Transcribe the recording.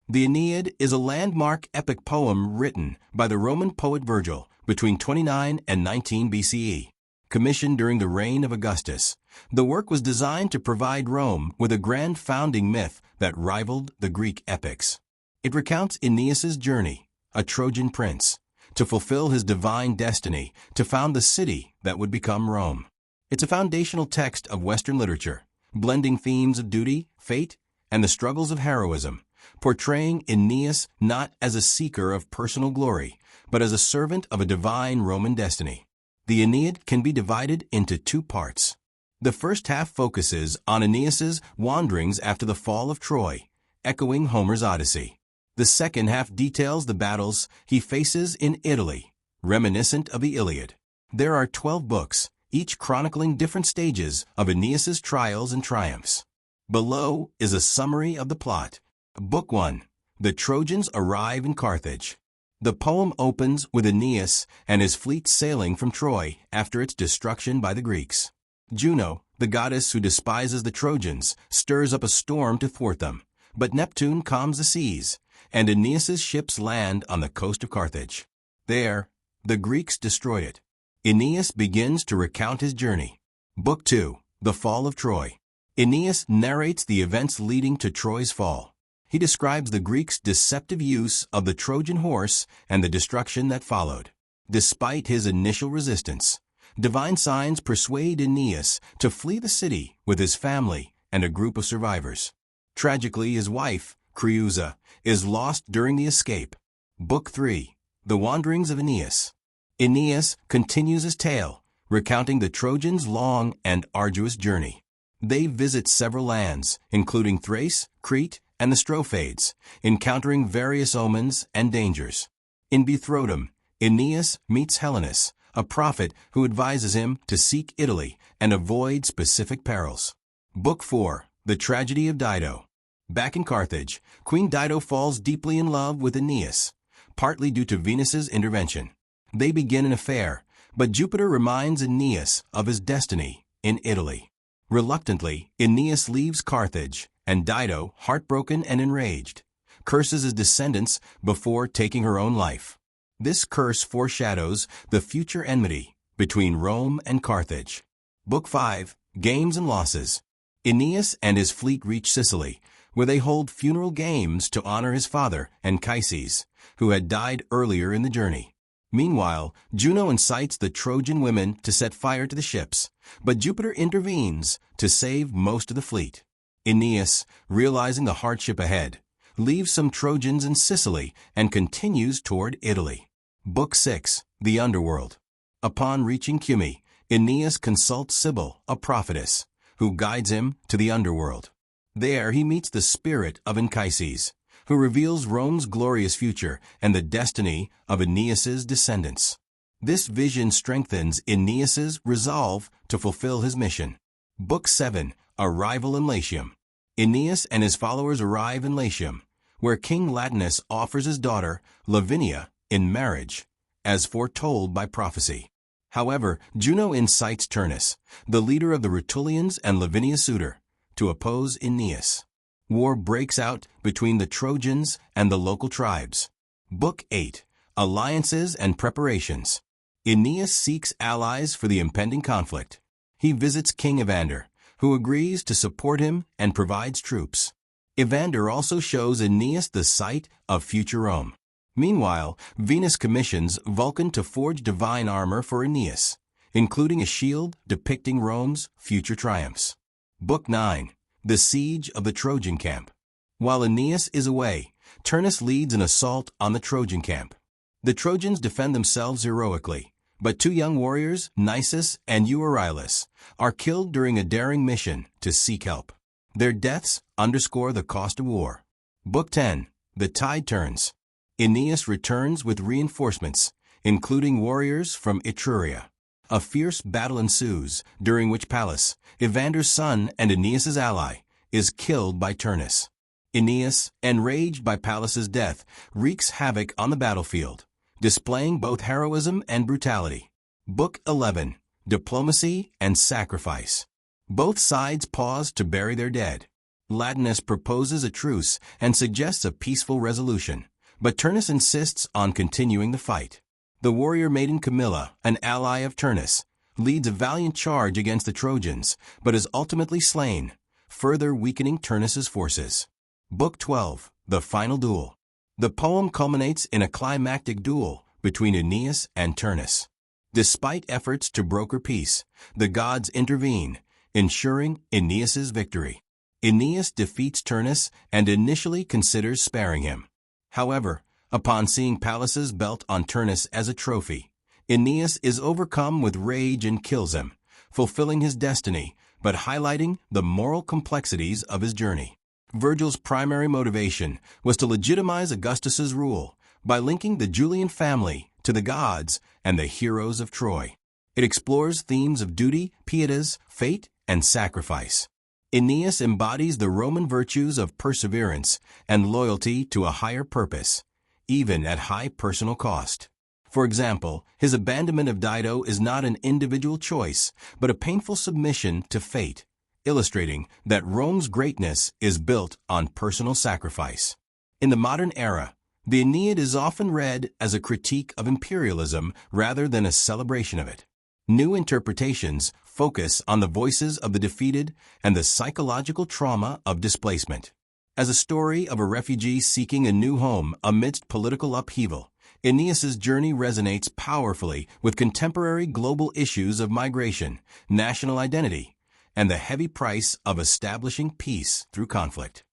The Aeneid is a landmark epic poem written by the Roman poet Virgil between 29 and 19 BCE. Commissioned during the reign of Augustus, the work was designed to provide Rome with a grand founding myth that rivaled the Greek epics. It recounts Aeneas' journey, a Trojan prince, to fulfill his divine destiny to found the city that would become Rome. It's a foundational text of Western literature, blending themes of duty, fate, and the struggles of heroism, portraying Aeneas not as a seeker of personal glory, but as a servant of a divine Roman destiny. The Aeneid can be divided into two parts. The first half focuses on Aeneas' wanderings after the fall of Troy, echoing Homer's Odyssey. The second half details the battles he faces in Italy, reminiscent of the Iliad. There are 12 books, each chronicling different stages of Aeneas' trials and triumphs. Below is a summary of the plot. Book 1. The Trojans arrive in Carthage. The poem opens with Aeneas and his fleet sailing from Troy after its destruction by the Greeks. Juno, the goddess who despises the Trojans, stirs up a storm to thwart them, but Neptune calms the seas, and Aeneas' ships land on the coast of Carthage. There, the Greeks destroy it. Aeneas begins to recount his journey. Book 2. The Fall of Troy. Aeneas narrates the events leading to Troy's fall. He describes the Greeks' deceptive use of the Trojan horse and the destruction that followed. Despite his initial resistance, divine signs persuade Aeneas to flee the city with his family and a group of survivors. Tragically, his wife, Creusa, is lost during the escape. Book 3. The Wanderings of Aeneas. Aeneas continues his tale, recounting the Trojans' long and arduous journey. They visit several lands, including Thrace, Crete, and the Strophades, encountering various omens and dangers. In Bethrodum, Aeneas meets Helenus, a prophet who advises him to seek Italy and avoid specific perils. Book 4. The Tragedy of Dido. Back in Carthage, Queen Dido falls deeply in love with Aeneas, partly due to Venus's intervention. They begin an affair, but Jupiter reminds Aeneas of his destiny in Italy. Reluctantly, Aeneas leaves Carthage, and Dido, heartbroken and enraged, curses his descendants before taking her own life. This curse foreshadows the future enmity between Rome and Carthage. Book 5. Games and Losses. Aeneas and his fleet reach Sicily, where they hold funeral games to honor his father, Anchises, who had died earlier in the journey. Meanwhile, Juno incites the Trojan women to set fire to the ships, but Jupiter intervenes to save most of the fleet. Aeneas, realizing the hardship ahead, leaves some Trojans in Sicily and continues toward Italy. Book 6. The Underworld. Upon reaching Cumae, Aeneas consults Sibyl, a prophetess, who guides him to the underworld. There he meets the spirit of Anchises, who reveals Rome's glorious future and the destiny of Aeneas' descendants. This vision strengthens Aeneas' resolve to fulfill his mission. Book 7. Arrival in Latium. Aeneas and his followers arrive in Latium, where King Latinus offers his daughter, Lavinia, in marriage, as foretold by prophecy. However, Juno incites Turnus, the leader of the Rutulians and Lavinia's suitor, to oppose Aeneas. War breaks out between the Trojans and the local tribes. Book 8. Alliances and Preparations. Aeneas seeks allies for the impending conflict. He visits King Evander, who agrees to support him and provides troops. Evander also shows Aeneas the site of future Rome. Meanwhile, Venus commissions Vulcan to forge divine armor for Aeneas, including a shield depicting Rome's future triumphs. Book 9. The Siege of the Trojan Camp. While Aeneas is away, Turnus leads an assault on the Trojan camp. The Trojans defend themselves heroically, but two young warriors, Nisus and Euryalus, are killed during a daring mission to seek help. Their deaths underscore the cost of war. Book 10. The Tide Turns. Aeneas returns with reinforcements, including warriors from Etruria. A fierce battle ensues, during which Pallas, Evander's son and Aeneas' ally, is killed by Turnus. Aeneas, enraged by Pallas's death, wreaks havoc on the battlefield, displaying both heroism and brutality. Book 11. Diplomacy and Sacrifice. Both sides pause to bury their dead. Latinus proposes a truce and suggests a peaceful resolution, but Turnus insists on continuing the fight. The warrior maiden Camilla, an ally of Turnus, leads a valiant charge against the Trojans, but is ultimately slain, further weakening Turnus's forces. Book 12, The Final Duel. The poem culminates in a climactic duel between Aeneas and Turnus. Despite efforts to broker peace, the gods intervene, ensuring Aeneas's victory. Aeneas defeats Turnus and initially considers sparing him. However, upon seeing Pallas's belt on Turnus as a trophy, Aeneas is overcome with rage and kills him, fulfilling his destiny, but highlighting the moral complexities of his journey. Virgil's primary motivation was to legitimize Augustus's rule by linking the Julian family to the gods and the heroes of Troy. It explores themes of duty, pietas, fate, and sacrifice. Aeneas embodies the Roman virtues of perseverance and loyalty to a higher purpose, even at high personal cost. For example, his abandonment of Dido is not an individual choice, but a painful submission to fate, illustrating that Rome's greatness is built on personal sacrifice. In the modern era, the Aeneid is often read as a critique of imperialism rather than a celebration of it. New interpretations focus on the voices of the defeated and the psychological trauma of displacement. As a story of a refugee seeking a new home amidst political upheaval, Aeneas's journey resonates powerfully with contemporary global issues of migration, national identity, and the heavy price of establishing peace through conflict.